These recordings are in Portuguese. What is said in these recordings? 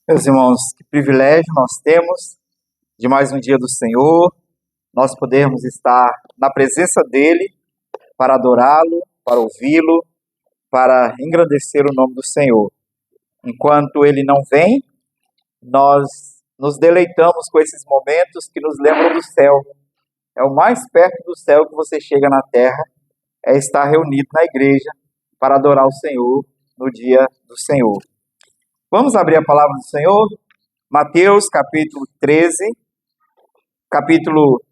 Meus irmãos, que privilégio nós temos de mais um dia do Senhor, nós podermos estar na presença dEle para adorá-lo, para ouvi-lo, para engrandecer o nome do Senhor. Enquanto Ele não vem, nós nos deleitamos com esses momentos que nos lembram do céu. É o mais perto do céu que você chega na terra, é estar reunido na igreja para adorar o Senhor no dia do Senhor. Vamos abrir a palavra do Senhor? Mateus capítulo 13, capítulo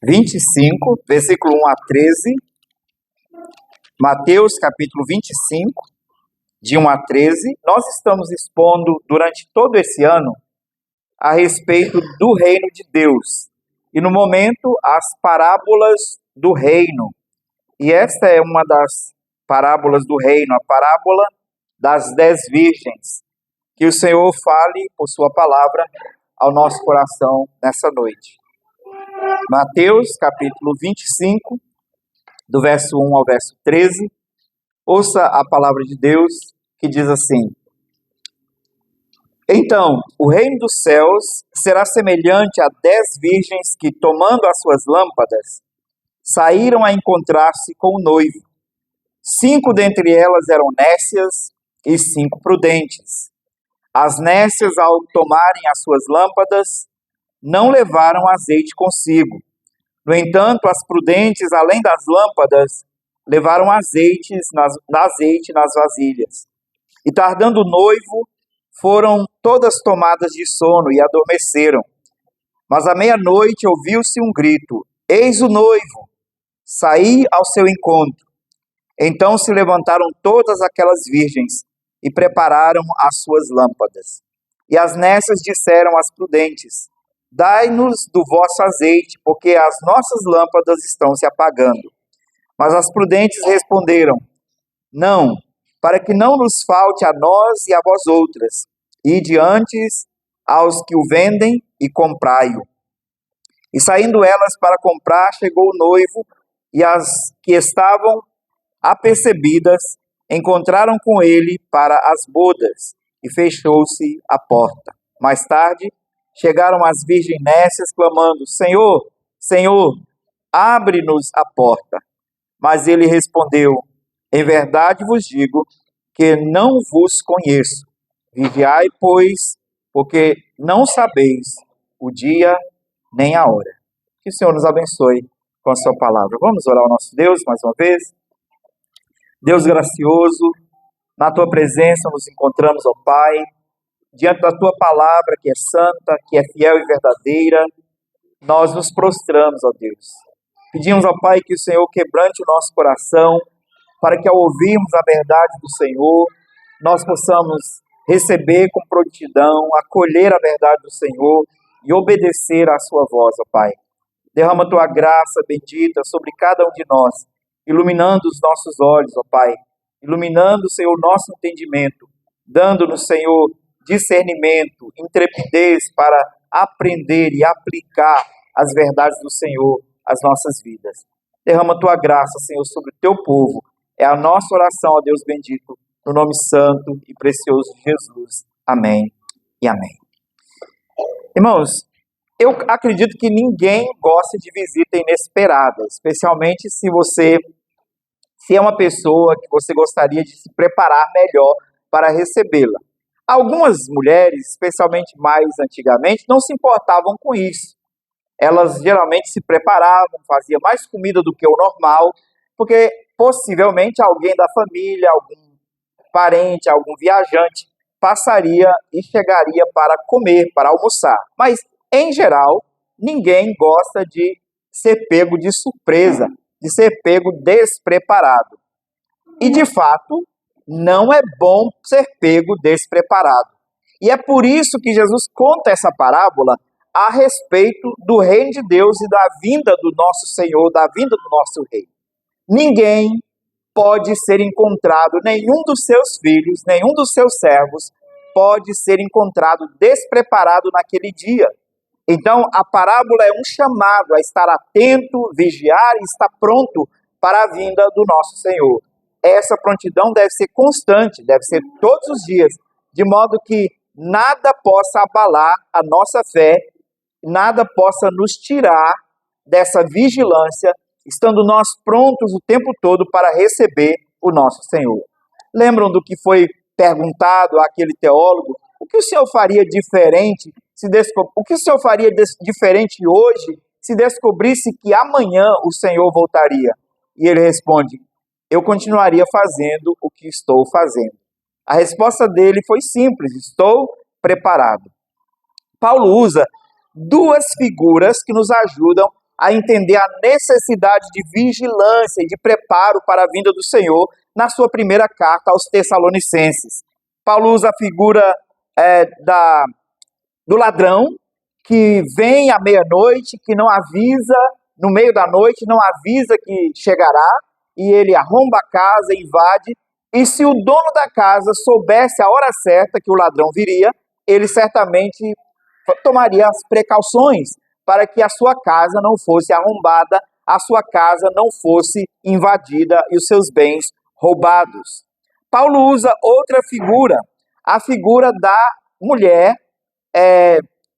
25, versículo 1 a 13. Mateus capítulo 25, de 1 a 13. Nós estamos expondo durante todo esse ano a respeito do reino de Deus. E no momento, as parábolas do reino. E esta é uma das parábolas do reino, a parábola das 10 virgens. Que o Senhor fale por sua palavra ao nosso coração nessa noite. Mateus, capítulo 25, do verso 1 ao verso 13. Ouça a palavra de Deus, que diz assim: Então, o reino dos céus será semelhante a 10 virgens que, tomando as suas lâmpadas, saíram a encontrar-se com o noivo. 5 dentre elas eram nécias e 5 prudentes. As nécias, ao tomarem as suas lâmpadas, não levaram azeite consigo. No entanto, as prudentes, além das lâmpadas, levaram azeite nas vasilhas. E tardando o noivo, foram todas tomadas de sono e adormeceram. Mas à meia-noite ouviu-se um grito: Eis o noivo, saí ao seu encontro. Então se levantaram todas aquelas virgens e prepararam as suas lâmpadas. E as nécias disseram às prudentes: Dai-nos do vosso azeite, porque as nossas lâmpadas estão se apagando. Mas as prudentes responderam: Não, para que não nos falte a nós e a vós outras. Ide antes aos que o vendem e comprai-o. E saindo elas para comprar, chegou o noivo, e as que estavam apercebidas encontraram com ele para as bodas, e fechou-se a porta. Mais tarde, chegaram as virgens nécias, clamando: Senhor, Senhor, abre-nos a porta. Mas ele respondeu: Em verdade vos digo que não vos conheço. Vigiai, pois, porque não sabeis o dia nem a hora. Que o Senhor nos abençoe com a sua palavra. Vamos orar ao nosso Deus mais uma vez? Deus gracioso, na tua presença nos encontramos, ó Pai, diante da tua palavra que é santa, que é fiel e verdadeira. Nós nos prostramos, ó Deus. Pedimos, ó Pai, que o Senhor quebrante o nosso coração, para que ao ouvirmos a verdade do Senhor, nós possamos receber com prontidão, acolher a verdade do Senhor e obedecer à sua voz, ó Pai. Derrama a tua graça bendita sobre cada um de nós, iluminando os nossos olhos, ó Pai, iluminando, Senhor, o nosso entendimento, dando-nos, Senhor, discernimento, intrepidez para aprender e aplicar as verdades do Senhor às nossas vidas. Derrama a tua graça, Senhor, sobre o teu povo. É a nossa oração, ó Deus bendito, no nome santo e precioso de Jesus. Amém e amém. Irmãos, eu acredito que ninguém gosta de visita inesperada, especialmente se é uma pessoa que você gostaria de se preparar melhor para recebê-la. Algumas mulheres, especialmente mais antigamente, não se importavam com isso. Elas geralmente se preparavam, faziam mais comida do que o normal, porque possivelmente alguém da família, algum parente, algum viajante passaria e chegaria para comer, para almoçar. Mas, em geral, ninguém gosta de ser pego de surpresa, de ser pego despreparado. E, de fato, não é bom ser pego despreparado. E é por isso que Jesus conta essa parábola a respeito do reino de Deus e da vinda do nosso Senhor, da vinda do nosso rei. Ninguém pode ser encontrado, nenhum dos seus filhos, nenhum dos seus servos pode ser encontrado despreparado naquele dia. Então, a parábola é um chamado a estar atento, vigiar e estar pronto para a vinda do nosso Senhor. essa prontidão deve ser constante, deve ser todos os dias, de modo que nada possa abalar a nossa fé, nada possa nos tirar dessa vigilância, estando nós prontos o tempo todo para receber o nosso Senhor. Lembram do que foi perguntado àquele teólogo? O que o Senhor faria diferente o que o Senhor faria diferente hoje se descobrisse que amanhã o Senhor voltaria? E ele responde: eu continuaria fazendo o que estou fazendo. A resposta dele foi simples: estou preparado. Paulo usa duas figuras que nos ajudam a entender a necessidade de vigilância e de preparo para a vinda do Senhor na sua primeira carta aos Tessalonicenses. Paulo usa a figura do ladrão que vem à meia-noite, que não avisa, no meio da noite, não avisa que chegará, e ele arromba a casa, invade, e se o dono da casa soubesse a hora certa que o ladrão viria, ele certamente tomaria as precauções para que a sua casa não fosse arrombada, a sua casa não fosse invadida e os seus bens roubados. Paulo usa outra figura, a figura da mulher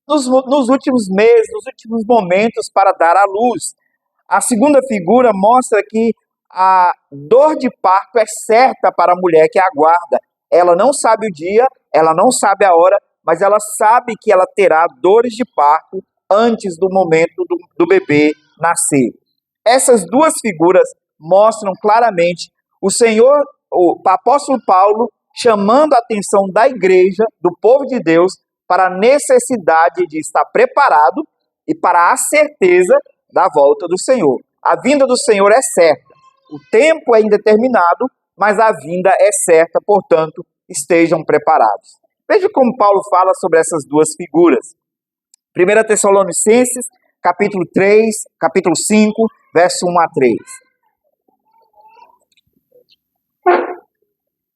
nos últimos meses, nos últimos momentos para dar à luz. A segunda figura mostra que a dor de parto é certa para a mulher que aguarda. Ela não sabe o dia, ela não sabe a hora, mas ela sabe que ela terá dores de parto antes do momento do bebê nascer. Essas duas figuras mostram claramente o apóstolo Paulo chamando a atenção da igreja, do povo de Deus, para a necessidade de estar preparado e para a certeza da volta do Senhor. A vinda do Senhor é certa. O tempo é indeterminado, mas a vinda é certa, portanto, estejam preparados. Veja como Paulo fala sobre essas duas figuras. 1 Tessalonicenses, capítulo 3, capítulo 5, verso 1 a 3.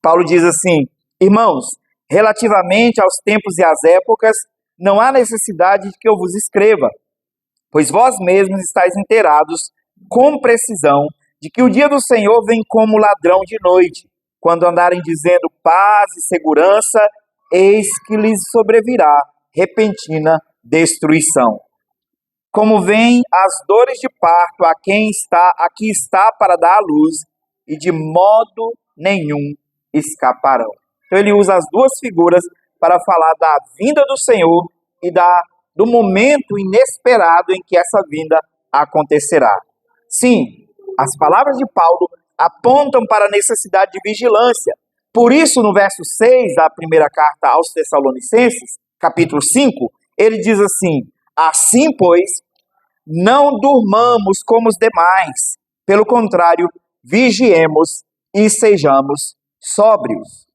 Paulo diz assim: irmãos, relativamente aos tempos e às épocas, não há necessidade de que eu vos escreva, pois vós mesmos estáis inteirados com precisão de que o dia do Senhor vem como ladrão de noite. Quando andarem dizendo paz e segurança, eis que lhes sobrevirá repentina destruição. Como vêm as dores de parto a quem aqui está para dar à luz, e de modo nenhum escaparão. Então ele usa as duas figuras para falar da vinda do Senhor e do momento inesperado em que essa vinda acontecerá. Sim, as palavras de Paulo apontam para a necessidade de vigilância. Por isso, no verso 6 da primeira carta aos Tessalonicenses, capítulo 5, ele diz assim: assim, pois, não durmamos como os demais, pelo contrário, vigiemos e sejamos sóbrios.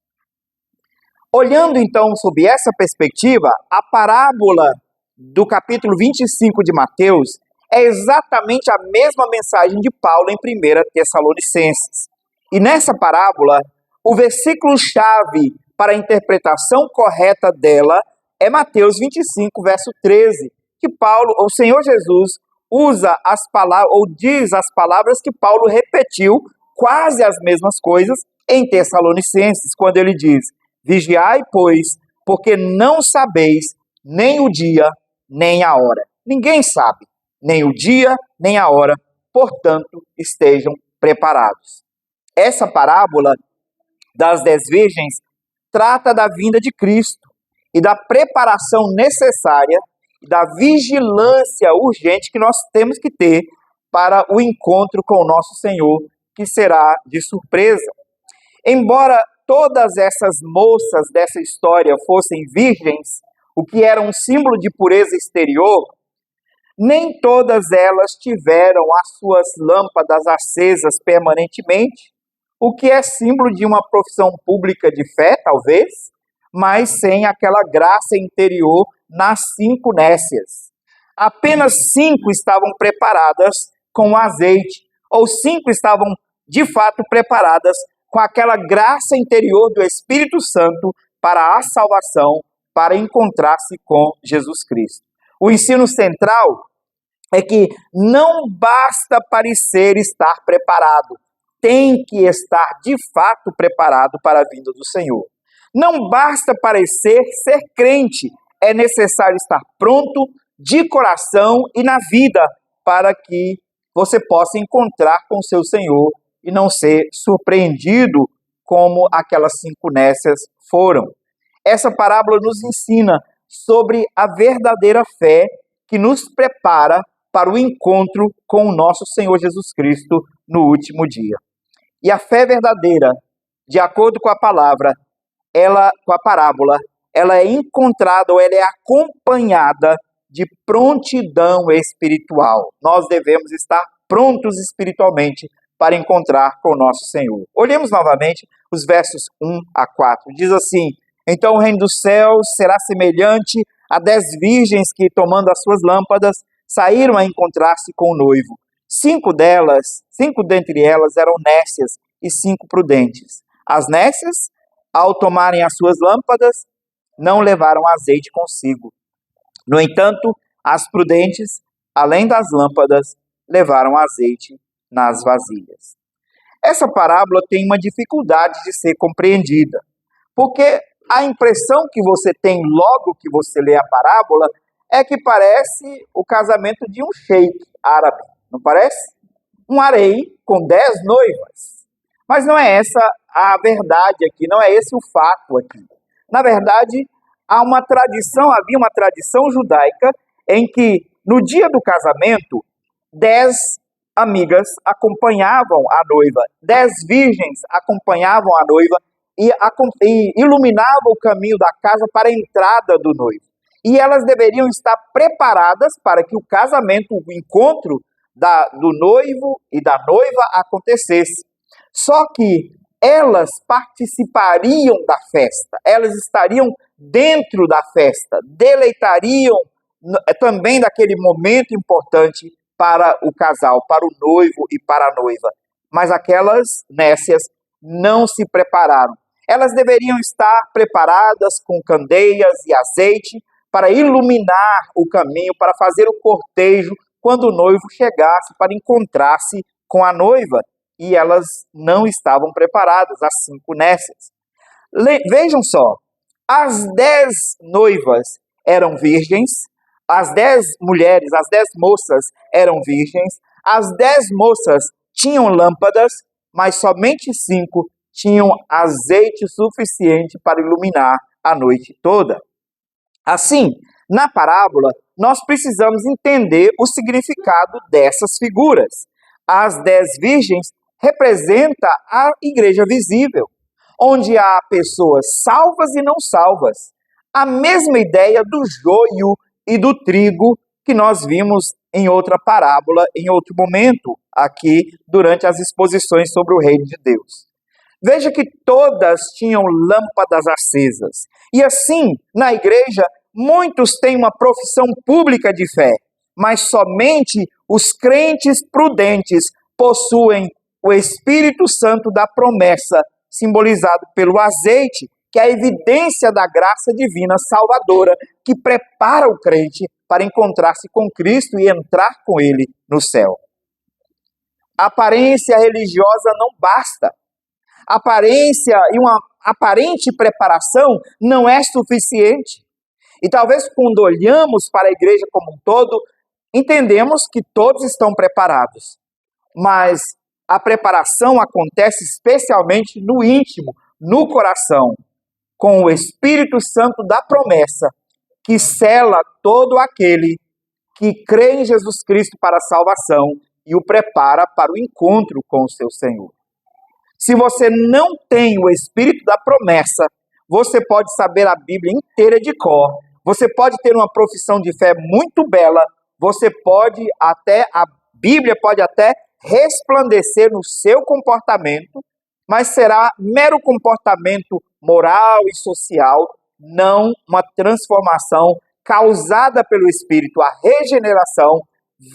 Olhando então sob essa perspectiva, a parábola do capítulo 25 de Mateus é exatamente a mesma mensagem de Paulo em 1 Tessalonicenses. E nessa parábola, o versículo-chave para a interpretação correta dela é Mateus 25, verso 13, que o Senhor Jesus, usa as palavras, ou diz as palavras que Paulo repetiu, quase as mesmas coisas, em Tessalonicenses, quando ele diz: vigiai, pois, porque não sabeis nem o dia, nem a hora. Ninguém sabe, nem o dia, nem a hora, portanto, estejam preparados. Essa parábola das 10 virgens trata da vinda de Cristo e da preparação necessária e da vigilância urgente que nós temos que ter para o encontro com o nosso Senhor, que será de surpresa. Embora todas essas moças dessa história fossem virgens, o que era um símbolo de pureza exterior, nem todas elas tiveram as suas lâmpadas acesas permanentemente, o que é símbolo de uma profissão pública de fé, talvez, mas sem aquela graça interior nas 5 nécias. Apenas 5 estavam preparadas com azeite, ou 5 estavam de fato preparadas com aquela graça interior do Espírito Santo para a salvação, para encontrar-se com Jesus Cristo. O ensino central é que não basta parecer estar preparado, tem que estar de fato preparado para a vinda do Senhor. Não basta parecer ser crente, é necessário estar pronto de coração e na vida para que você possa encontrar com o seu Senhor e não ser surpreendido como aquelas 5 nécias foram. Essa parábola nos ensina sobre a verdadeira fé que nos prepara para o encontro com o nosso Senhor Jesus Cristo no último dia. E a fé verdadeira, de acordo com a palavra, com a parábola, ela é encontrada ou ela é acompanhada de prontidão espiritual. Nós devemos estar prontos espiritualmente para encontrar com o nosso Senhor. Olhemos novamente os versos 1 a 4. Diz assim: então o reino dos céus será semelhante a 10 virgens que, tomando as suas lâmpadas, saíram a encontrar-se com o noivo. 5 dentre elas eram nécias e 5 prudentes. As nécias, ao tomarem as suas lâmpadas, não levaram azeite consigo. No entanto, as prudentes, além das lâmpadas, levaram azeite nas vasilhas. Essa parábola tem uma dificuldade de ser compreendida, porque a impressão que você tem logo que você lê a parábola é que parece o casamento de um sheik árabe, não parece? Um harém com 10 noivas. Mas não é essa a verdade aqui, não é esse o fato aqui. Na verdade, havia uma tradição judaica em que, no dia do casamento, 10 amigas acompanhavam a noiva, 10 virgens acompanhavam a noiva e iluminavam o caminho da casa para a entrada do noivo. E elas deveriam estar preparadas para que o casamento, o encontro do noivo e da noiva acontecesse. Só que elas participariam da festa, elas estariam dentro da festa, deleitariam também daquele momento importante para o casal, para o noivo e para a noiva. Mas aquelas nécias não se prepararam. Elas deveriam estar preparadas com candeias e azeite para iluminar o caminho, para fazer o cortejo quando o noivo chegasse para encontrar-se com a noiva. E elas não estavam preparadas, as 5 nécias. Vejam só, as 10 noivas eram virgens, as 10 mulheres, as 10 moças eram virgens, as 10 moças tinham lâmpadas, mas somente 5 tinham azeite suficiente para iluminar a noite toda. Assim, na parábola, nós precisamos entender o significado dessas figuras. As 10 virgens representam a igreja visível, onde há pessoas salvas e não salvas. A mesma ideia do joio e do trigo que nós vimos em outra parábola, em outro momento, aqui durante as exposições sobre o reino de Deus. Veja que todas tinham lâmpadas acesas. E assim, na igreja, muitos têm uma profissão pública de fé, mas somente os crentes prudentes possuem o Espírito Santo da promessa, simbolizado pelo azeite, que é a evidência da graça divina salvadora, que prepara o crente para encontrar-se com Cristo e entrar com Ele no céu. A aparência religiosa não basta. A aparência e uma aparente preparação não é suficiente. E talvez quando olhamos para a igreja como um todo, entendemos que todos estão preparados. Mas a preparação acontece especialmente no íntimo, no coração, com o Espírito Santo da promessa, que sela todo aquele que crê em Jesus Cristo para a salvação e o prepara para o encontro com o seu Senhor. Se você não tem o Espírito da promessa, você pode saber a Bíblia inteira de cor, você pode ter uma profissão de fé muito bela, a Bíblia pode até resplandecer no seu comportamento, mas será mero comportamento moral e social, não uma transformação causada pelo Espírito, a regeneração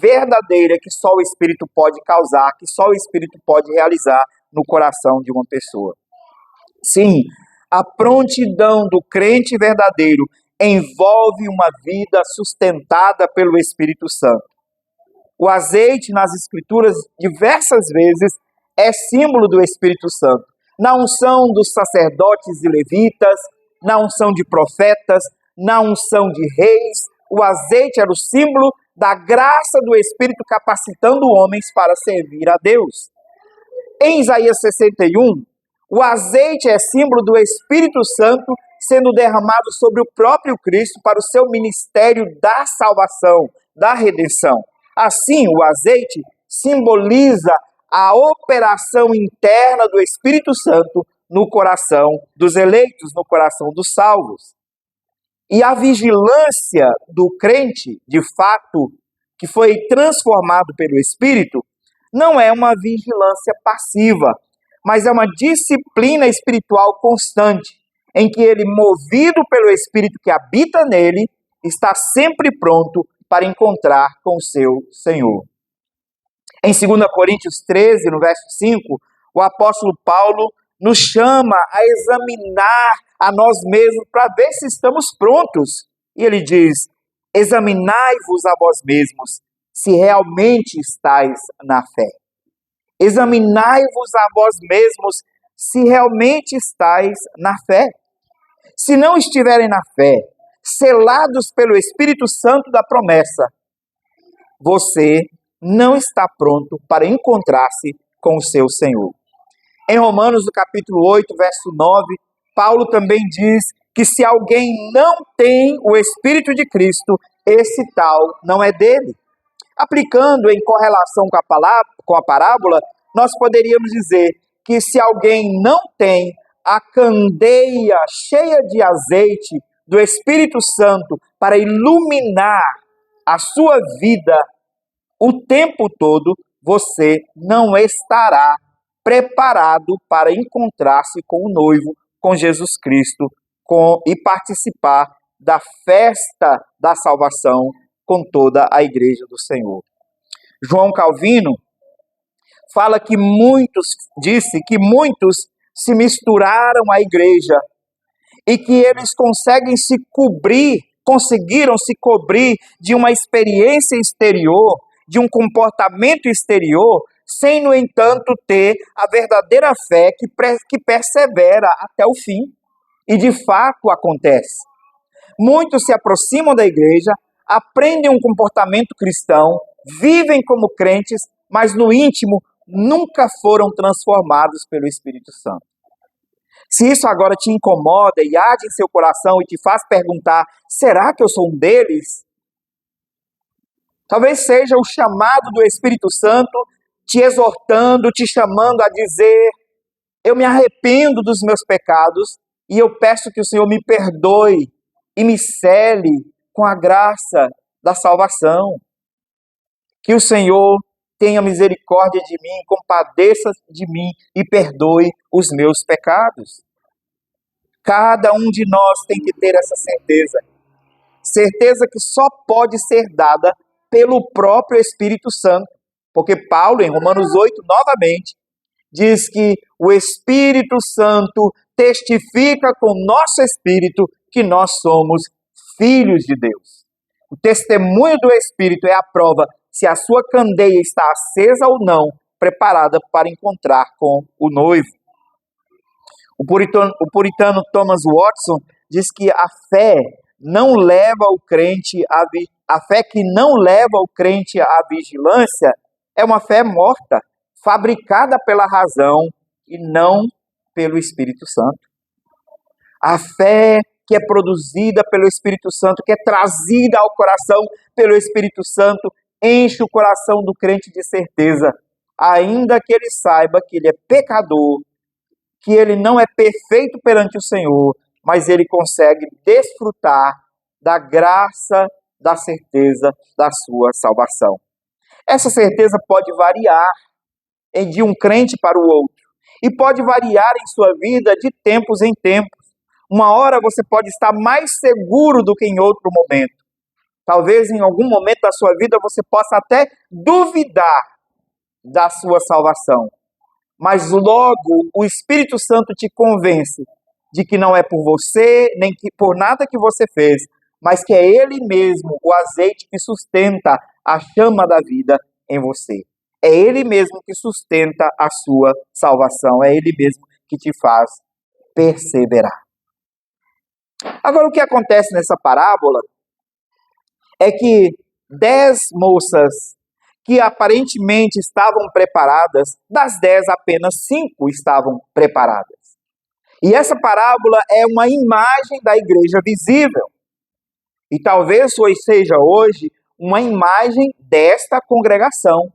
verdadeira que só o Espírito pode causar, que só o Espírito pode realizar no coração de uma pessoa. Sim, a prontidão do crente verdadeiro envolve uma vida sustentada pelo Espírito Santo. O azeite nas Escrituras, diversas vezes, é símbolo do Espírito Santo. Na unção dos sacerdotes e levitas, na unção de profetas, na unção de reis, o azeite era o símbolo da graça do Espírito capacitando homens para servir a Deus. Em Isaías 61, o azeite é símbolo do Espírito Santo sendo derramado sobre o próprio Cristo para o seu ministério da salvação, da redenção. Assim, o azeite simboliza a operação interna do Espírito Santo no coração dos eleitos, no coração dos salvos. E a vigilância do crente, de fato, que foi transformado pelo Espírito, não é uma vigilância passiva, mas é uma disciplina espiritual constante, em que ele, movido pelo Espírito que habita nele, está sempre pronto para encontrar com o seu Senhor. Em 2 Coríntios 13, no verso 5, o apóstolo Paulo nos chama a examinar a nós mesmos para ver se estamos prontos. E ele diz: examinai-vos a vós mesmos, se realmente estáis na fé. Examinai-vos a vós mesmos, se realmente estáis na fé. Se não estiverem na fé, selados pelo Espírito Santo da promessa, você não está pronto para encontrar-se com o seu Senhor. Em Romanos, no capítulo 8, verso 9, Paulo também diz que se alguém não tem o Espírito de Cristo, esse tal não é dele. Aplicando em correlação com a parábola, nós poderíamos dizer que se alguém não tem a candeia cheia de azeite do Espírito Santo para iluminar a sua vida o tempo todo, você não estará preparado para encontrar-se com o noivo, com Jesus Cristo, e participar da festa da salvação com toda a igreja do Senhor. João Calvino disse que muitos se misturaram à igreja e que eles conseguiram se cobrir de uma experiência exterior, de um comportamento exterior, sem, no entanto, ter a verdadeira fé que persevera até o fim. E de fato acontece. Muitos se aproximam da igreja, aprendem um comportamento cristão, vivem como crentes, mas no íntimo nunca foram transformados pelo Espírito Santo. Se isso agora te incomoda e arde em seu coração e te faz perguntar: será que eu sou um deles? Talvez seja o chamado do Espírito Santo te exortando, te chamando a dizer: eu me arrependo dos meus pecados e eu peço que o Senhor me perdoe e me cele com a graça da salvação. Que o Senhor tenha misericórdia de mim, compadeça de mim e perdoe os meus pecados. Cada um de nós tem que ter essa certeza. Certeza que só pode ser dada pelo próprio Espírito Santo. Porque Paulo, em Romanos 8, novamente, diz que o Espírito Santo testifica com o nosso espírito que nós somos filhos de Deus. O testemunho do Espírito é a prova se a sua candeia está acesa ou não, preparada para encontrar com o noivo. O puritano Thomas Watson diz que a fé não leva o crente a fé que não leva o crente à vigilância é uma fé morta, fabricada pela razão e não pelo Espírito Santo. A fé que é produzida pelo Espírito Santo, que é trazida ao coração pelo Espírito Santo, enche o coração do crente de certeza, ainda que ele saiba que ele é pecador, que ele não é perfeito perante o Senhor, mas ele consegue desfrutar da graça, da certeza da sua salvação. Essa certeza pode variar de um crente para o outro, e pode variar em sua vida de tempos em tempos. Uma hora você pode estar mais seguro do que em outro momento. Talvez em algum momento da sua vida você possa até duvidar da sua salvação. Mas logo o Espírito Santo te convence de que não é por você, nem por nada que você fez, mas que é Ele mesmo, o azeite que sustenta a chama da vida em você. É Ele mesmo que sustenta a sua salvação. É Ele mesmo que te faz perseverar. Agora, o que acontece nessa parábola é que 10 moças que aparentemente estavam preparadas, das 10, apenas 5 estavam preparadas. E essa parábola é uma imagem da igreja visível. E talvez seja hoje uma imagem desta congregação.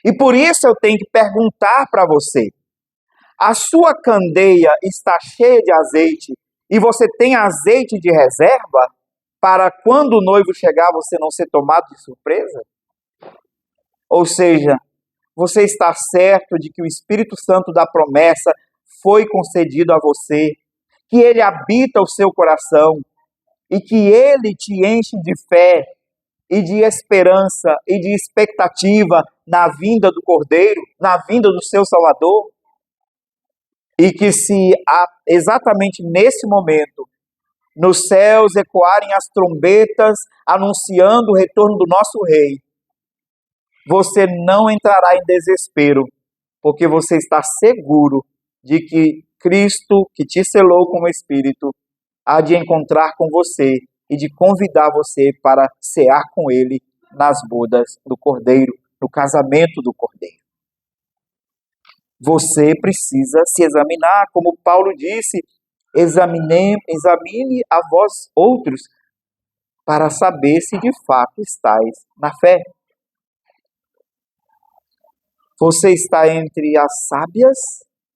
E por isso eu tenho que perguntar para você: a sua candeia está cheia de azeite e você tem azeite de reserva para quando o noivo chegar você não ser tomado de surpresa? Ou seja, você está certo de que o Espírito Santo da promessa foi concedido a você, que ele habita o seu coração e que ele te enche de fé e de esperança e de expectativa na vinda do Cordeiro, na vinda do seu Salvador? E que se exatamente nesse momento nos céus ecoarem as trombetas anunciando o retorno do nosso Rei, você não entrará em desespero, porque você está seguro de que Cristo, que te selou com o Espírito, há de encontrar com você e de convidar você para cear com Ele nas bodas do Cordeiro, no casamento do Cordeiro. Você precisa se examinar, como Paulo disse, examine a vós outros, para saber se de fato estáis na fé. Você está entre as sábias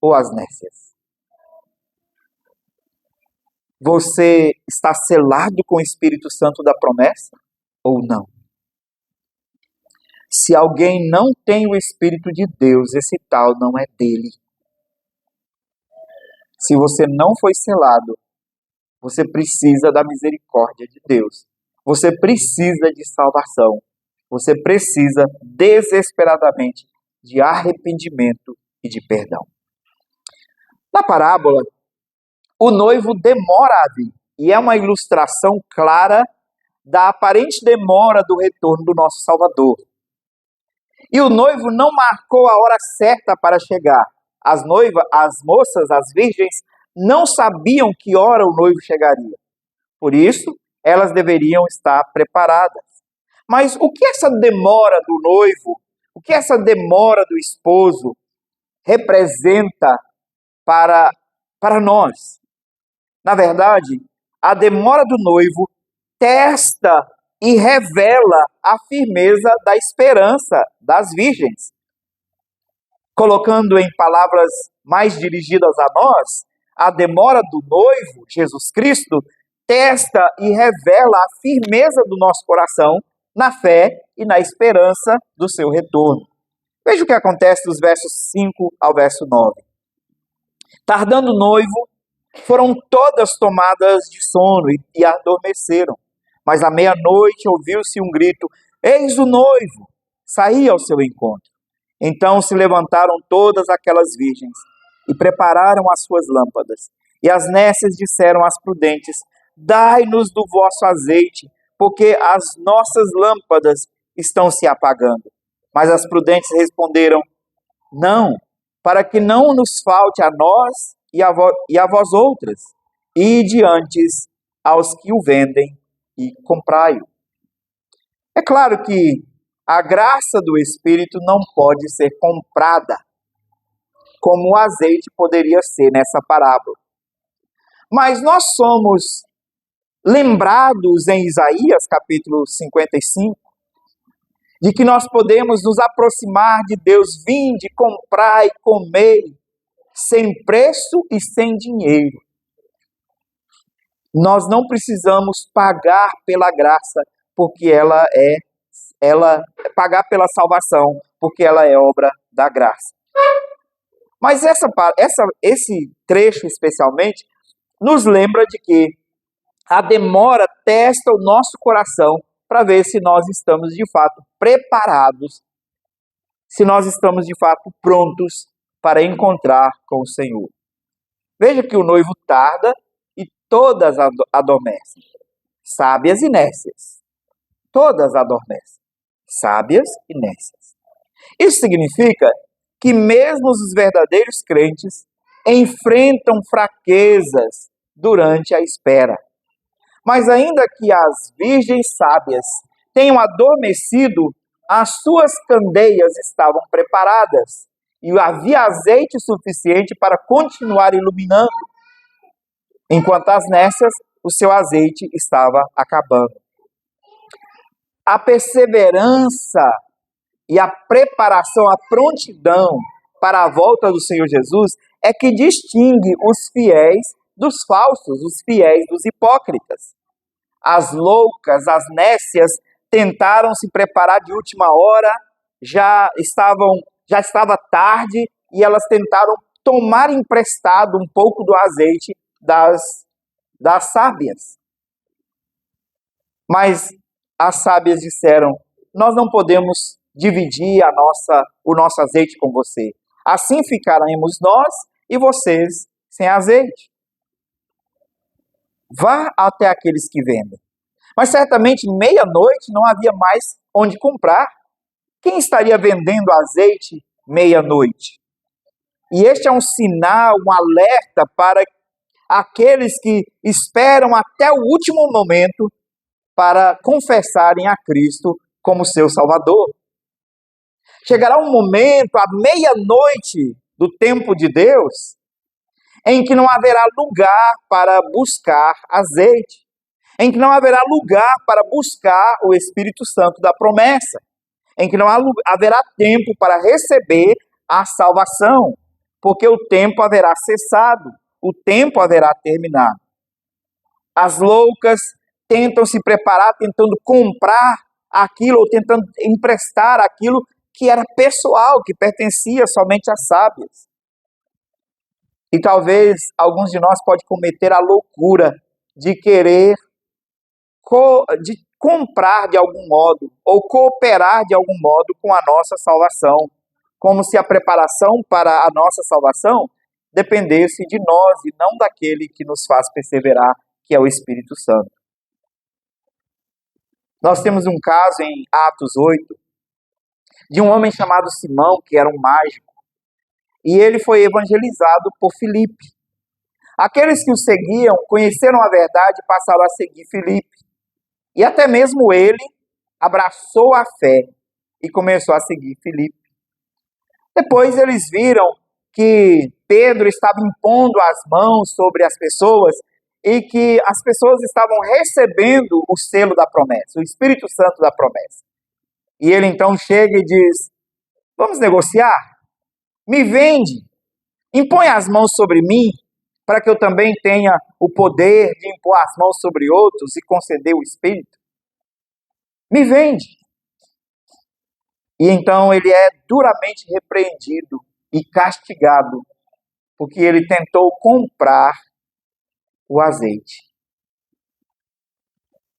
ou as nécias? Você está selado com o Espírito Santo da promessa ou não? Se alguém não tem o Espírito de Deus, esse tal não é dele. Se você não foi selado, você precisa da misericórdia de Deus. Você precisa de salvação. Você precisa desesperadamente de arrependimento e de perdão. Na parábola, o noivo demora a vir, e é uma ilustração clara da aparente demora do retorno do nosso Salvador. E o noivo não marcou a hora certa para chegar. As moças, as virgens, não sabiam que hora o noivo chegaria. Por isso, elas deveriam estar preparadas. Mas o que essa demora do noivo, o que essa demora do esposo representa para nós? Na verdade, a demora do noivo testa e revela a firmeza da esperança das virgens. Colocando em palavras mais dirigidas a nós, a demora do noivo, Jesus Cristo, testa e revela a firmeza do nosso coração na fé e na esperança do seu retorno. Veja o que acontece dos versos 5 ao verso 9. Tardando o noivo, foram todas tomadas de sono e adormeceram. Mas à meia-noite ouviu-se um grito: eis o noivo, saí ao seu encontro. Então se levantaram todas aquelas virgens e prepararam as suas lâmpadas. E as nécias disseram às prudentes: dai-nos do vosso azeite, porque as nossas lâmpadas estão se apagando. Mas as prudentes responderam: não, para que não nos falte a nós e a vós outras, ide antes aos que o vendem e comprai-o. É claro que a graça do Espírito não pode ser comprada, como o azeite poderia ser nessa parábola. Mas nós somos lembrados em Isaías, capítulo 55, de que nós podemos nos aproximar de Deus, vinde, comprai, comei, sem preço e sem dinheiro. Nós não precisamos pagar pela graça, porque pagar pela salvação, porque ela é obra da graça. Mas esse trecho especialmente nos lembra de que a demora testa o nosso coração para ver se nós estamos de fato preparados, se nós estamos de fato prontos para encontrar com o Senhor. Veja que o noivo tarda e todas adormecem, sábias e nécias. Todas adormecem, sábias e nécias. Isso significa que mesmo os verdadeiros crentes enfrentam fraquezas durante a espera. Mas ainda que as virgens sábias tenham adormecido, as suas candeias estavam preparadas e havia azeite suficiente para continuar iluminando, enquanto as nécias, o seu azeite estava acabando. A perseverança e a preparação, a prontidão para a volta do Senhor Jesus é que distingue os fiéis dos falsos, os fiéis dos hipócritas. As loucas, as nécias, tentaram se preparar de última hora, já estava tarde, e elas tentaram tomar emprestado um pouco do azeite das sábias. Mas as sábias disseram: nós não podemos dividir o nosso azeite com você. Assim ficaremos nós e vocês sem azeite. Vá até aqueles que vendem. Mas certamente meia-noite não havia mais onde comprar. Quem estaria vendendo azeite meia-noite? E este é um sinal, um alerta para aqueles que esperam até o último momento para confessarem a Cristo como seu Salvador. Chegará um momento, à meia-noite do tempo de Deus, em que não haverá lugar para buscar azeite, em que não haverá lugar para buscar o Espírito Santo da promessa, em que não haverá tempo para receber a salvação, porque o tempo haverá cessado, o tempo haverá terminado. As loucas tentam se preparar, tentando comprar aquilo, ou tentando emprestar aquilo que era pessoal, que pertencia somente às sábias. E talvez alguns de nós podem cometer a loucura de querer comprar de algum modo, ou cooperar de algum modo com a nossa salvação, como se a preparação para a nossa salvação dependesse de nós e não daquele que nos faz perseverar, que é o Espírito Santo. Nós temos um caso em Atos 8, de um homem chamado Simão, que era um mágico, e ele foi evangelizado por Filipe. Aqueles que o seguiam conheceram a verdade e passaram a seguir Filipe. E até mesmo ele abraçou a fé e começou a seguir Filipe. Depois eles viram que Pedro estava impondo as mãos sobre as pessoas e que as pessoas estavam recebendo o selo da promessa, o Espírito Santo da promessa. E ele então chega e diz: vamos negociar? Me vende, impõe as mãos sobre mim, para que eu também tenha o poder de impor as mãos sobre outros e conceder o Espírito. Me vende. E então ele é duramente repreendido e castigado, porque ele tentou comprar o azeite.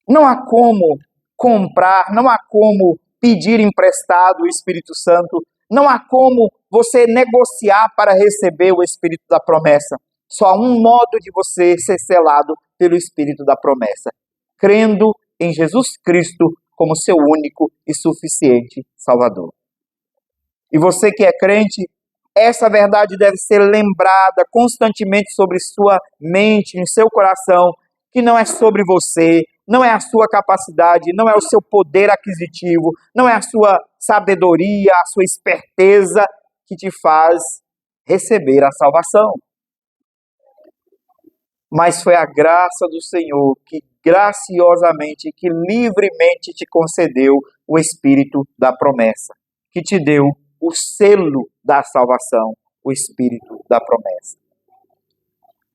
Não há como comprar, não há como pedir emprestado o Espírito Santo, não há como você negociar para receber o Espírito da promessa. Só há um modo de você ser selado pelo Espírito da promessa: crendo em Jesus Cristo como seu único e suficiente Salvador. E você que é crente, essa verdade deve ser lembrada constantemente sobre sua mente, em seu coração, que não é sobre você, não é a sua capacidade, não é o seu poder aquisitivo, não é a sua sabedoria, a sua esperteza que te faz receber a salvação. Mas foi a graça do Senhor que graciosamente, que livremente te concedeu o Espírito da promessa, que te deu o selo da salvação, o Espírito da promessa.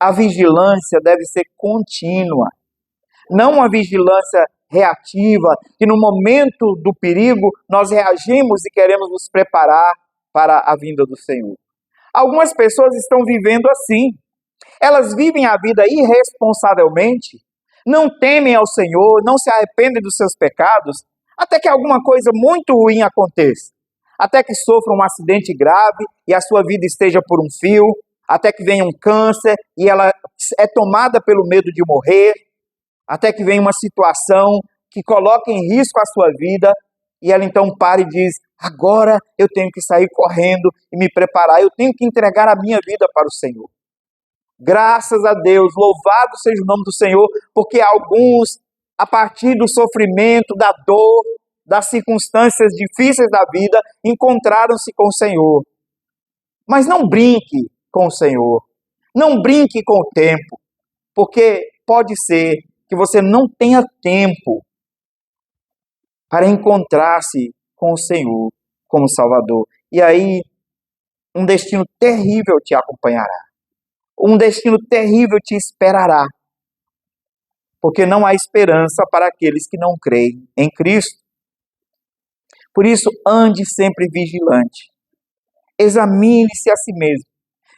A vigilância deve ser contínua, não uma vigilância reativa, que no momento do perigo nós reagimos e queremos nos preparar para a vinda do Senhor. Algumas pessoas estão vivendo assim. Elas vivem a vida irresponsavelmente, não temem ao Senhor, não se arrependem dos seus pecados, até que alguma coisa muito ruim aconteça. Até que sofra um acidente grave e a sua vida esteja por um fio, até que venha um câncer e ela é tomada pelo medo de morrer, até que venha uma situação que coloque em risco a sua vida e ela então para e diz: Agora eu tenho que sair correndo e me preparar, eu tenho que entregar a minha vida para o Senhor. Graças a Deus, louvado seja o nome do Senhor, porque alguns, a partir do sofrimento, da dor, das circunstâncias difíceis da vida, encontraram-se com o Senhor. Mas não brinque com o Senhor, não brinque com o tempo, porque pode ser que você não tenha tempo para encontrar-se com o Senhor como Salvador. E aí, um destino terrível te acompanhará. Um destino terrível te esperará. Porque não há esperança para aqueles que não creem em Cristo. Por isso, ande sempre vigilante. Examine-se a si mesmo.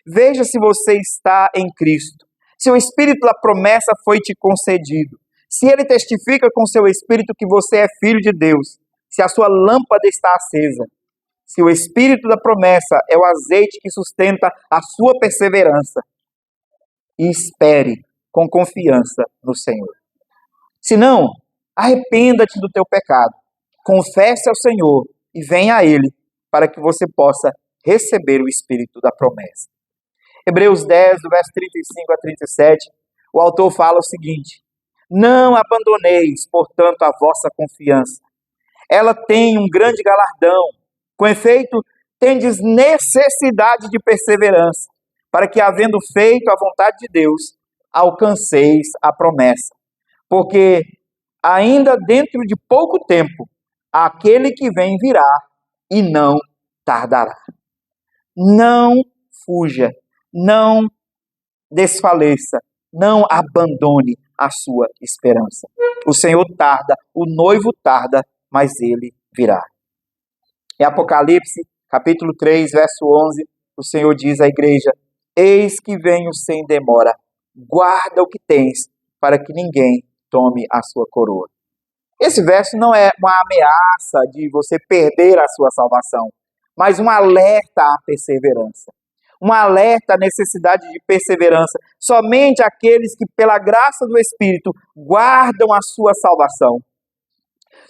Veja se você está em Cristo. Se o Espírito da promessa foi te concedido. Se ele testifica com seu Espírito que você é filho de Deus. Se a sua lâmpada está acesa. Se o Espírito da promessa é o azeite que sustenta a sua perseverança. E espere com confiança no Senhor. Se não, arrependa-te do teu pecado. Confesse ao Senhor e venha a Ele para que você possa receber o Espírito da promessa. Hebreus 10, do verso 35 a 37, o autor fala o seguinte: não abandoneis, portanto, a vossa confiança. Ela tem um grande galardão. Com efeito, tendes necessidade de perseverança, para que, havendo feito a vontade de Deus, alcanceis a promessa. Porque ainda dentro de pouco tempo, aquele que vem virá e não tardará. Não fuja, não desfaleça, não abandone a sua esperança. O Senhor tarda, o noivo tarda, mas ele virá. Em Apocalipse, capítulo 3, verso 11, o Senhor diz à igreja: eis que venho sem demora, guarda o que tens, para que ninguém tome a sua coroa. Esse verso não é uma ameaça de você perder a sua salvação, mas um alerta à perseverança. Um alerta à necessidade de perseverança. Somente aqueles que, pela graça do Espírito, guardam a sua salvação.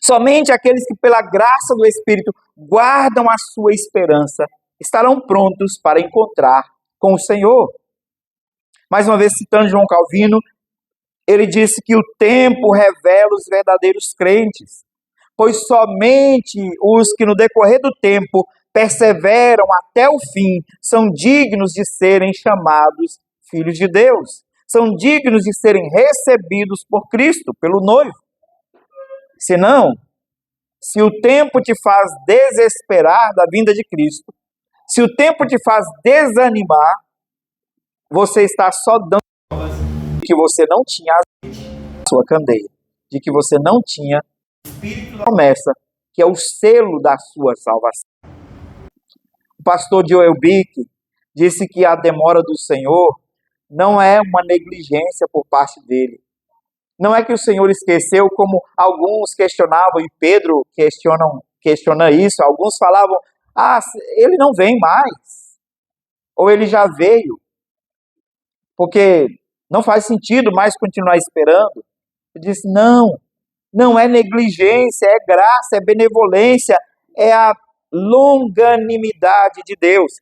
Somente aqueles que, pela graça do Espírito, guardam a sua esperança, estarão prontos para encontrar com o Senhor. Mais uma vez, citando João Calvino, ele disse que o tempo revela os verdadeiros crentes, pois somente os que no decorrer do tempo perseveram até o fim são dignos de serem chamados filhos de Deus, são dignos de serem recebidos por Cristo, pelo noivo. Senão, se o tempo te faz desesperar da vinda de Cristo, se o tempo te faz desanimar, você está só dando que você não tinha a sua candeia, de que você não tinha o Espírito da promessa, que é o selo da sua salvação. O pastor Joel Bick disse que a demora do Senhor não é uma negligência por parte dele. Não é que o Senhor esqueceu, como alguns questionavam, e Pedro questiona isso. Alguns falavam: ele não vem mais, ou ele já veio, porque não faz sentido mais continuar esperando. Ele disse: não é negligência, é graça, é benevolência, é a longanimidade de Deus,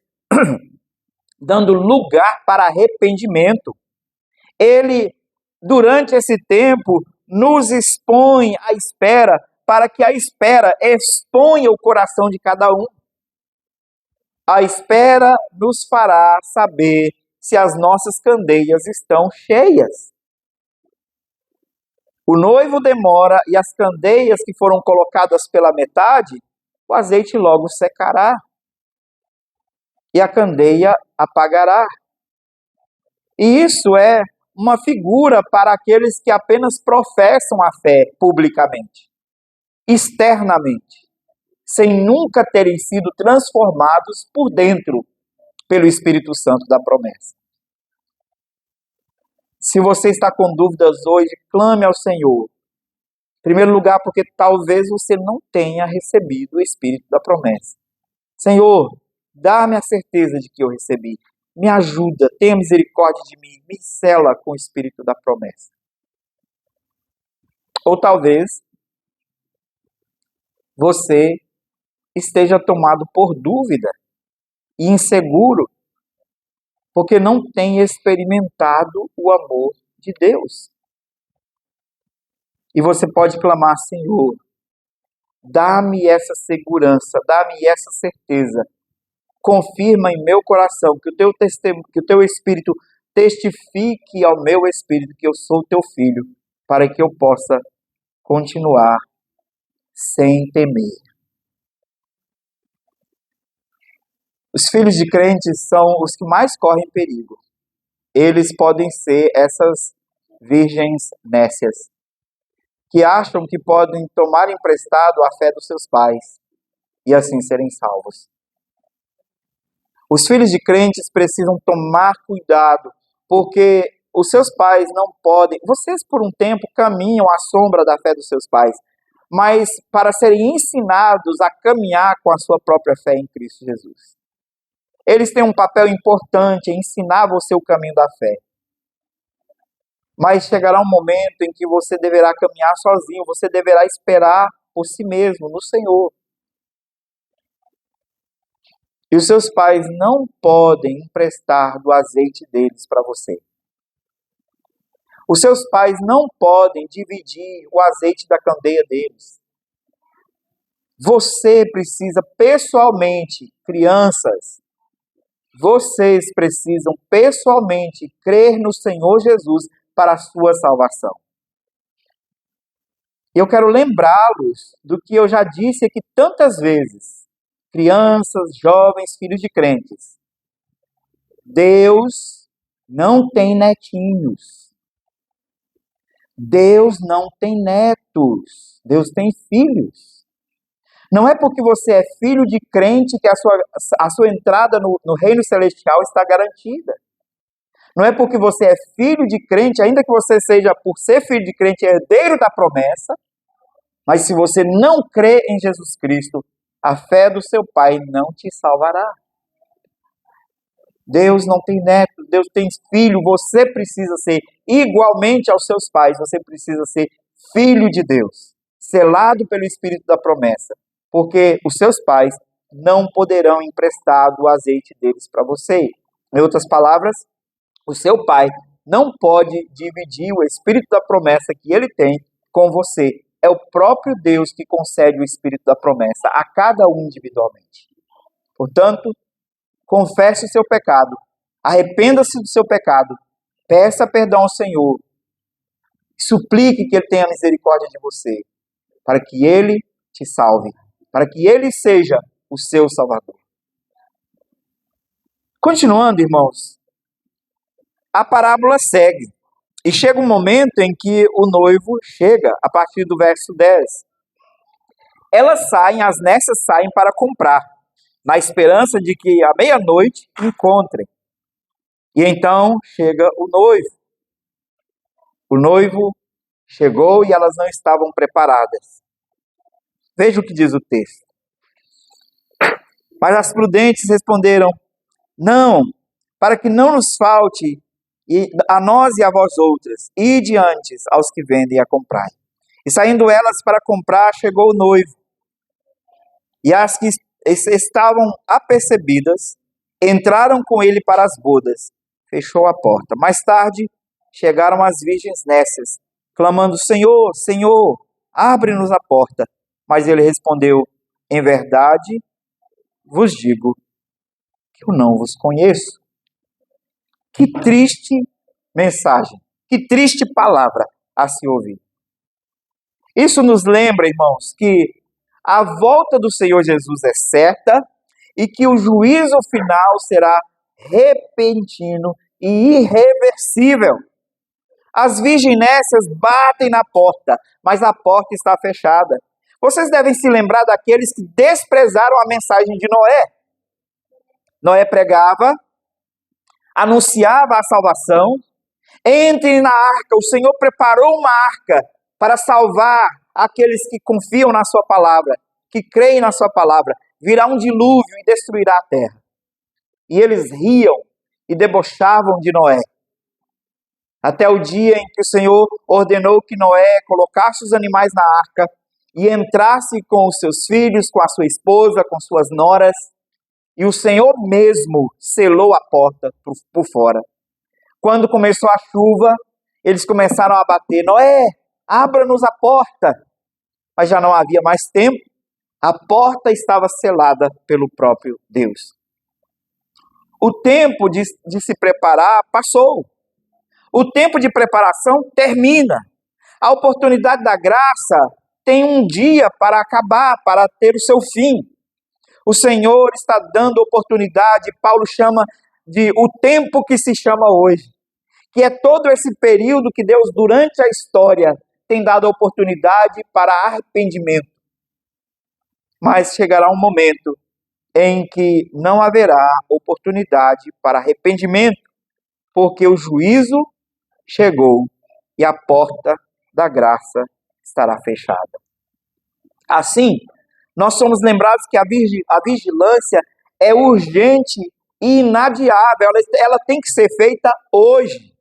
dando lugar para arrependimento. Ele, durante esse tempo, nos expõe à espera, para que a espera exponha o coração de cada um. A espera nos fará saber se as nossas candeias estão cheias. O noivo demora e as candeias que foram colocadas pela metade, o azeite logo secará e a candeia apagará. E isso é uma figura para aqueles que apenas professam a fé publicamente, externamente, sem nunca terem sido transformados por dentro pelo Espírito Santo da promessa. Se você está com dúvidas hoje, clame ao Senhor. Em primeiro lugar, porque talvez você não tenha recebido o Espírito da promessa. Senhor, dá-me a certeza de que eu recebi. Me ajuda, tenha misericórdia de mim, me sela com o Espírito da promessa. Ou talvez você esteja tomado por dúvida e inseguro, porque não tem experimentado o amor de Deus. E você pode clamar: Senhor, dá-me essa segurança, dá-me essa certeza. Confirma em meu coração que o teu Espírito testifique ao meu espírito que eu sou teu filho, para que eu possa continuar sem temer. Os filhos de crentes são os que mais correm perigo. Eles podem ser essas virgens nécias, que acham que podem tomar emprestado a fé dos seus pais e assim serem salvos. Os filhos de crentes precisam tomar cuidado, porque os seus pais não podem. Vocês, por um tempo, caminham à sombra da fé dos seus pais, mas para serem ensinados a caminhar com a sua própria fé em Cristo Jesus. Eles têm um papel importante em ensinar você o caminho da fé. Mas chegará um momento em que você deverá caminhar sozinho, você deverá esperar por si mesmo, no Senhor. E os seus pais não podem emprestar do azeite deles para você. Os seus pais não podem dividir o azeite da candeia deles. Você precisa pessoalmente, crianças, vocês precisam pessoalmente crer no Senhor Jesus para a sua salvação. Eu quero lembrá-los do que eu já disse aqui tantas vezes. Crianças, jovens, filhos de crentes. Deus não tem netinhos. Deus não tem netos. Deus tem filhos. Não é porque você é filho de crente que a sua entrada no reino celestial está garantida. Não é porque você é filho de crente, ainda que você seja, por ser filho de crente, herdeiro da promessa, mas se você não crê em Jesus Cristo, a fé do seu pai não te salvará. Deus não tem neto, Deus tem filho. Você precisa ser igualmente aos seus pais. Você precisa ser filho de Deus, selado pelo Espírito da promessa. Porque os seus pais não poderão emprestar do azeite deles para você. Em outras palavras, o seu pai não pode dividir o Espírito da promessa que ele tem com você. É o próprio Deus que concede o Espírito da promessa a cada um individualmente. Portanto, confesse o seu pecado, arrependa-se do seu pecado, peça perdão ao Senhor, suplique que Ele tenha misericórdia de você, para que Ele te salve, para que Ele seja o seu Salvador. Continuando, irmãos, a parábola segue. E chega um momento em que o noivo chega, a partir do verso 10. As nécias saem para comprar, na esperança de que à meia-noite encontrem. E então chega o noivo. O noivo chegou e elas não estavam preparadas. Veja o que diz o texto. Mas as prudentes responderam: não, para que não nos falte a nós e a vós outras, ide antes aos que vendem a comprar. E saindo elas para comprar, chegou o noivo. E as que estavam apercebidas, entraram com ele para as bodas. Fechou a porta. Mais tarde, chegaram as virgens nécias, clamando: Senhor, Senhor, abre-nos a porta. Mas ele respondeu: em verdade vos digo que eu não vos conheço. Que triste mensagem, que triste palavra a se ouvir. Isso nos lembra, irmãos, que a volta do Senhor Jesus é certa e que o juízo final será repentino e irreversível. As virgens nécias batem na porta, mas a porta está fechada. Vocês devem se lembrar daqueles que desprezaram a mensagem de Noé. Noé pregava, anunciava a salvação. Entrem na arca. O Senhor preparou uma arca para salvar aqueles que confiam na sua palavra, que creem na sua palavra. Virá um dilúvio e destruirá a terra. E eles riam e debochavam de Noé. Até o dia em que o Senhor ordenou que Noé colocasse os animais na arca e entrasse com os seus filhos, com a sua esposa, com suas noras, e o Senhor mesmo selou a porta por fora. Quando começou a chuva, eles começaram a bater: Noé, abra-nos a porta. Mas já não havia mais tempo, a porta estava selada pelo próprio Deus. O tempo de se preparar passou. O tempo de preparação termina. A oportunidade da graça tem um dia para acabar, para ter o seu fim. O Senhor está dando oportunidade, Paulo chama de o tempo que se chama hoje, que é todo esse período que Deus, durante a história, tem dado oportunidade para arrependimento. Mas chegará um momento em que não haverá oportunidade para arrependimento, porque o juízo chegou e a porta da graça estará fechada. Assim, nós somos lembrados que a vigilância é urgente e inadiável, ela tem que ser feita hoje,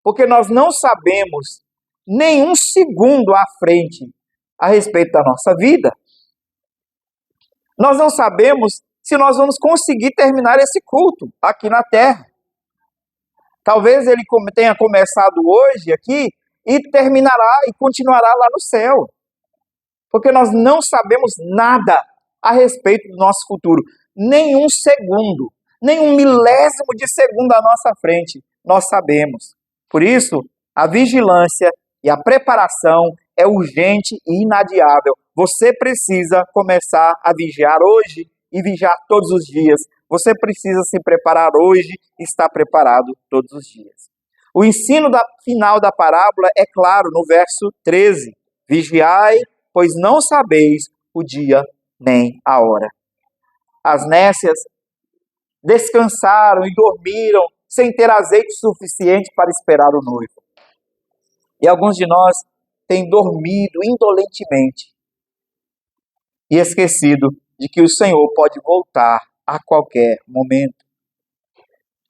porque nós não sabemos nenhum segundo à frente a respeito da nossa vida. Nós não sabemos se nós vamos conseguir terminar esse culto aqui na terra. Talvez ele tenha começado hoje aqui e terminará e continuará lá no céu. Porque nós não sabemos nada a respeito do nosso futuro. Nenhum segundo, nenhum milésimo de segundo à nossa frente nós sabemos. Por isso, a vigilância e a preparação é urgente e inadiável. Você precisa começar a vigiar hoje e vigiar todos os dias. Você precisa se preparar hoje e estar preparado todos os dias. O ensino final da parábola é claro no verso 13. Vigiai, pois não sabeis o dia nem a hora. As nécias descansaram e dormiram sem ter azeite suficiente para esperar o noivo. E alguns de nós têm dormido indolentemente e esquecido de que o Senhor pode voltar a qualquer momento.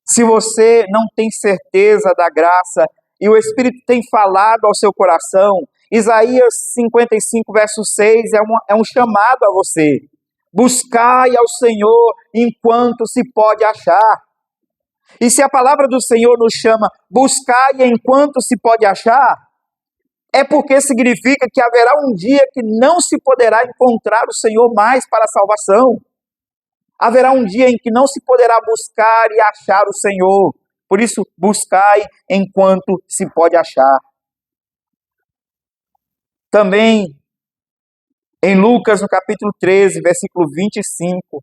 Se você não tem certeza da graça e o Espírito tem falado ao seu coração, Isaías 55, verso 6 é um chamado a você. Buscai ao Senhor enquanto se pode achar. E se a palavra do Senhor nos chama buscai enquanto se pode achar, é porque significa que haverá um dia que não se poderá encontrar o Senhor mais para a salvação. Haverá um dia em que não se poderá buscar e achar o Senhor. Por isso, buscai enquanto se pode achar. Também, em Lucas, no capítulo 13, versículo 25,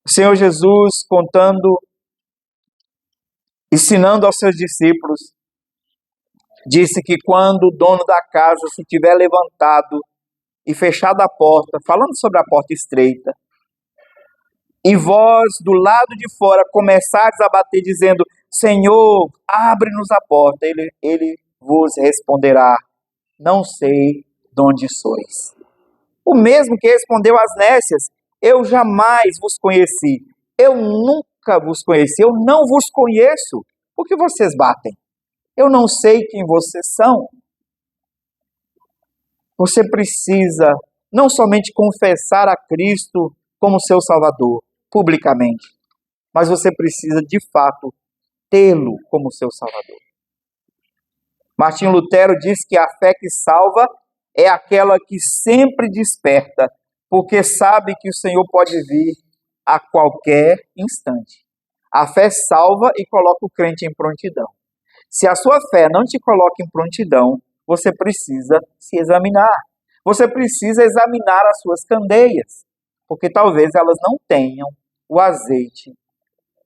o Senhor Jesus ensinando aos seus discípulos, disse que quando o dono da casa se tiver levantado e fechado a porta, falando sobre a porta estreita, e vós do lado de fora começardes a bater dizendo, Senhor, abre-nos a porta, ele vos responderá, não sei de onde sois. O mesmo que respondeu às nécias, eu jamais vos conheci, eu nunca vos conheci, eu não vos conheço, por que vocês batem? Eu não sei quem vocês são. Você precisa não somente confessar a Cristo como seu Salvador, publicamente, mas você precisa, de fato, tê-lo como seu Salvador. Martinho Lutero diz que a fé que salva é aquela que sempre desperta, porque sabe que o Senhor pode vir a qualquer instante. A fé salva e coloca o crente em prontidão. Se a sua fé não te coloca em prontidão, você precisa se examinar. Você precisa examinar as suas candeias, porque talvez elas não tenham o azeite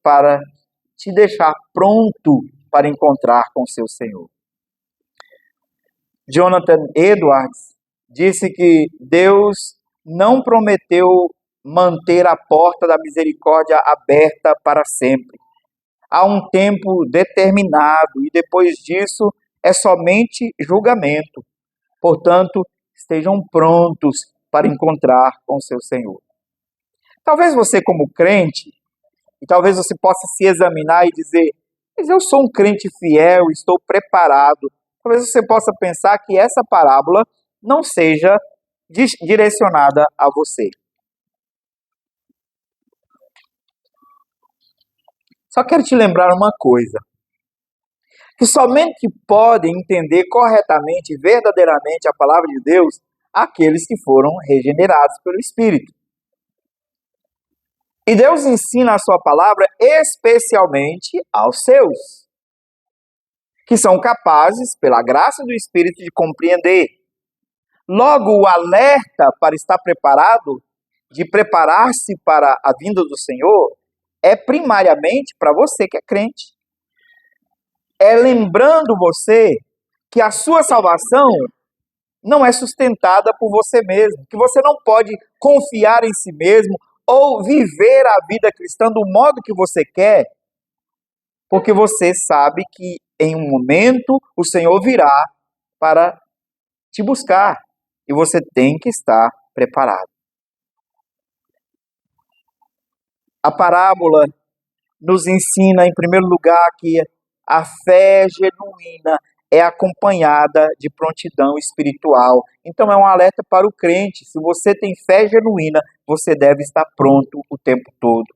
para te deixar pronto para encontrar com o seu Senhor. Jonathan Edwards disse que Deus não prometeu manter a porta da misericórdia aberta para sempre. Há um tempo determinado e depois disso é somente julgamento. Portanto, estejam prontos para encontrar com o seu Senhor. Talvez você como crente, e talvez você possa se examinar e dizer, mas eu sou um crente fiel, estou preparado. Talvez você possa pensar que essa parábola não seja direcionada a você. Só quero te lembrar uma coisa, que somente podem entender corretamente e verdadeiramente a palavra de Deus aqueles que foram regenerados pelo Espírito. E Deus ensina a sua palavra especialmente aos seus, que são capazes, pela graça do Espírito, de compreender. Logo, o alerta para estar preparado, de preparar-se para a vinda do Senhor, é primariamente para você que é crente. É lembrando você que a sua salvação não é sustentada por você mesmo, que você não pode confiar em si mesmo ou viver a vida cristã do modo que você quer, porque você sabe que em um momento o Senhor virá para te buscar e você tem que estar preparado. A parábola nos ensina, em primeiro lugar, que a fé genuína é acompanhada de prontidão espiritual. Então é um alerta para o crente. Se você tem fé genuína, você deve estar pronto o tempo todo.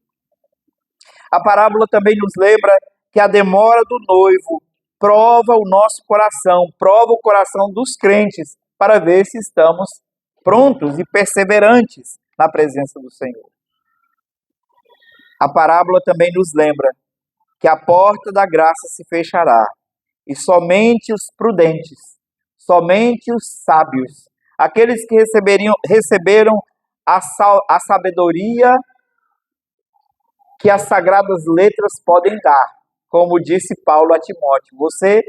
A parábola também nos lembra que a demora do noivo prova o nosso coração, prova o coração dos crentes, para ver se estamos prontos e perseverantes na presença do Senhor. A parábola também nos lembra que a porta da graça se fechará e somente os prudentes, somente os sábios, aqueles que receberam a sabedoria que as sagradas letras podem dar, como disse Paulo a Timóteo. Você,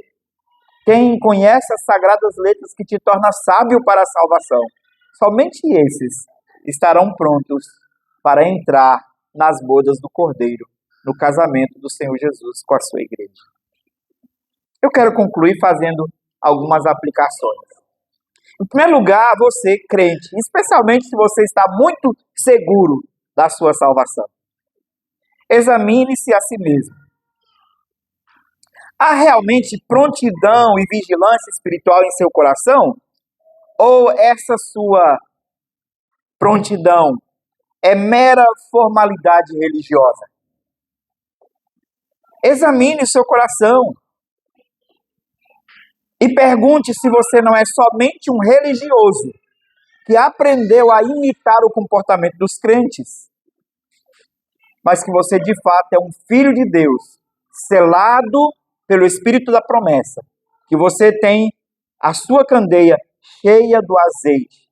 quem conhece as sagradas letras que te torna sábio para a salvação, somente esses estarão prontos para entrar nas bodas do Cordeiro, no casamento do Senhor Jesus com a sua igreja. Eu quero concluir fazendo algumas aplicações. Em primeiro lugar, você, crente, especialmente se você está muito seguro da sua salvação, examine-se a si mesmo. Há realmente prontidão e vigilância espiritual em seu coração? Ou essa sua prontidão é mera formalidade religiosa? Examine o seu coração e pergunte se você não é somente um religioso que aprendeu a imitar o comportamento dos crentes, mas que você de fato é um filho de Deus, selado pelo Espírito da promessa, que você tem a sua candeia cheia do azeite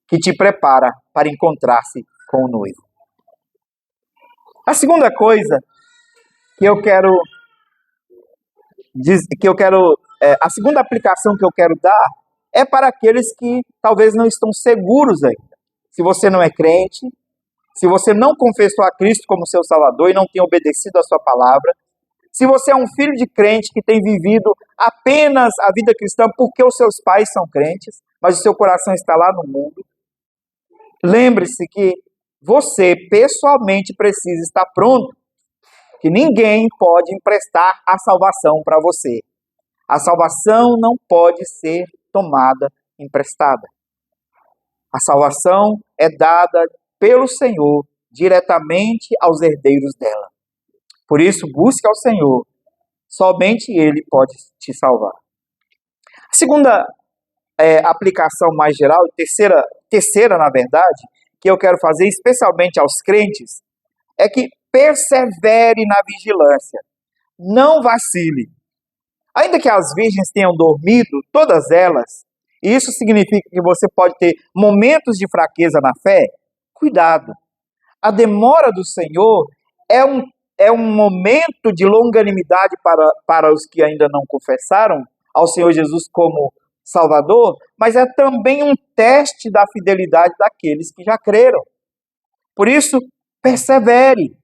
que te prepara para encontrar-se com o noivo. A segunda coisa a segunda aplicação que eu quero dar é para aqueles que talvez não estão seguros ainda. Se você não é crente, se você não confessou a Cristo como seu Salvador e não tem obedecido a sua palavra, se você é um filho de crente que tem vivido apenas a vida cristã porque os seus pais são crentes, mas o seu coração está lá no mundo, lembre-se que você pessoalmente precisa estar pronto, que ninguém pode emprestar a salvação para você. A salvação não pode ser tomada emprestada. A salvação é dada pelo Senhor diretamente aos herdeiros dela. Por isso, busque ao Senhor. Somente Ele pode te salvar. A segunda aplicação mais geral, terceira na verdade, que eu quero fazer especialmente aos crentes, é que persevere na vigilância. Não vacile. Ainda que as virgens tenham dormido, todas elas, e isso significa que você pode ter momentos de fraqueza na fé, cuidado. A demora do Senhor é um momento de longanimidade para os que ainda não confessaram ao Senhor Jesus como Salvador, mas é também um teste da fidelidade daqueles que já creram. Por isso, persevere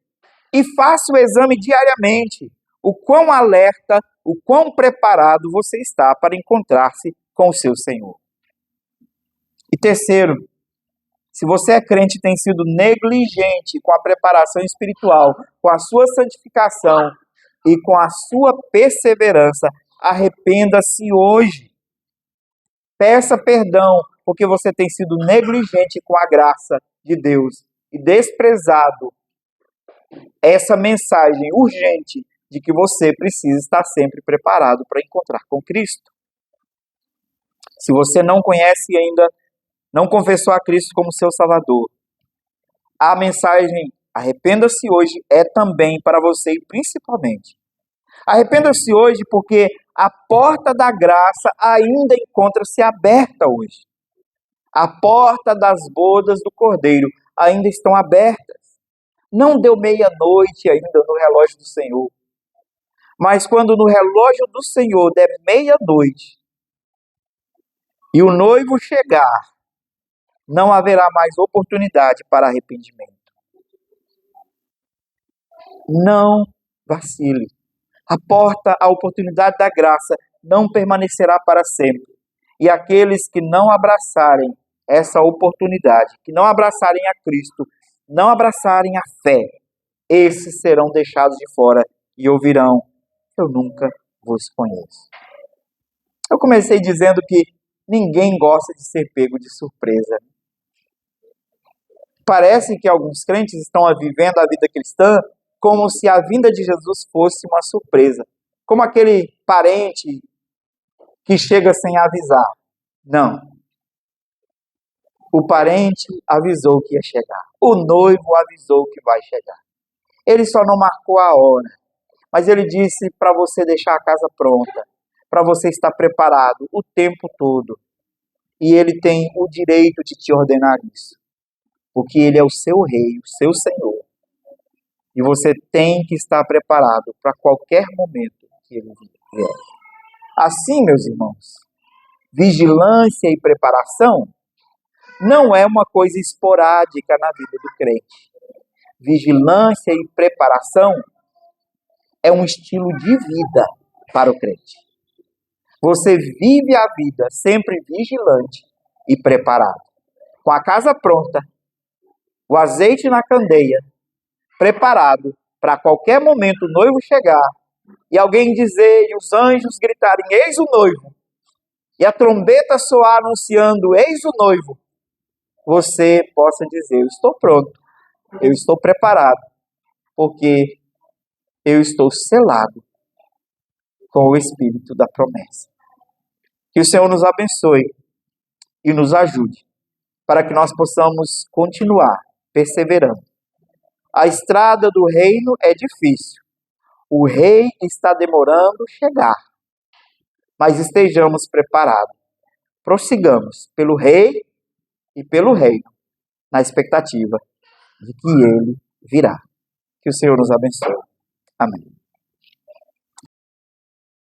e faça o exame diariamente, o quão alerta, o quão preparado você está para encontrar-se com o seu Senhor. E terceiro, se você é crente e tem sido negligente com a preparação espiritual, com a sua santificação e com a sua perseverança, arrependa-se hoje. Peça perdão porque você tem sido negligente com a graça de Deus e desprezado essa mensagem urgente de que você precisa estar sempre preparado para encontrar com Cristo. Se você não conhece ainda, não confessou a Cristo como seu Salvador, a mensagem arrependa-se hoje é também para você e principalmente. Arrependa-se hoje porque a porta da graça ainda encontra-se aberta hoje. A porta das bodas do Cordeiro ainda estão abertas. Não deu meia-noite ainda no relógio do Senhor. Mas quando no relógio do Senhor der meia-noite e o noivo chegar, não haverá mais oportunidade para arrependimento. Não vacile. A oportunidade da graça não permanecerá para sempre. E aqueles que não abraçarem essa oportunidade, que não abraçarem a Cristo, não abraçarem a fé, esses serão deixados de fora e ouvirão: eu nunca vos conheço. Eu comecei dizendo que ninguém gosta de ser pego de surpresa. Parece que alguns crentes estão vivendo a vida cristã como se a vinda de Jesus fosse uma surpresa. Como aquele parente que chega sem avisar. Não. O parente avisou que ia chegar. O noivo avisou que vai chegar. Ele só não marcou a hora. Mas ele disse para você deixar a casa pronta. Para você estar preparado o tempo todo. E ele tem o direito de te ordenar isso. Porque ele é o seu rei, o seu Senhor. E você tem que estar preparado para qualquer momento que ele vier. Assim, meus irmãos, vigilância e preparação não é uma coisa esporádica na vida do crente. Vigilância e preparação é um estilo de vida para o crente. Você vive a vida sempre vigilante e preparado. Com a casa pronta, o azeite na candeia, preparado para qualquer momento o noivo chegar e alguém dizer e os anjos gritarem: eis o noivo, e a trombeta soar anunciando: eis o noivo, você possa dizer: eu estou pronto, eu estou preparado, porque eu estou selado com o Espírito da promessa. Que o Senhor nos abençoe e nos ajude para que nós possamos continuar perseverando. A estrada do reino é difícil. O rei está demorando chegar. Mas estejamos preparados. Prossigamos pelo rei e pelo reino, na expectativa de que ele virá. Que o Senhor nos abençoe. Amém.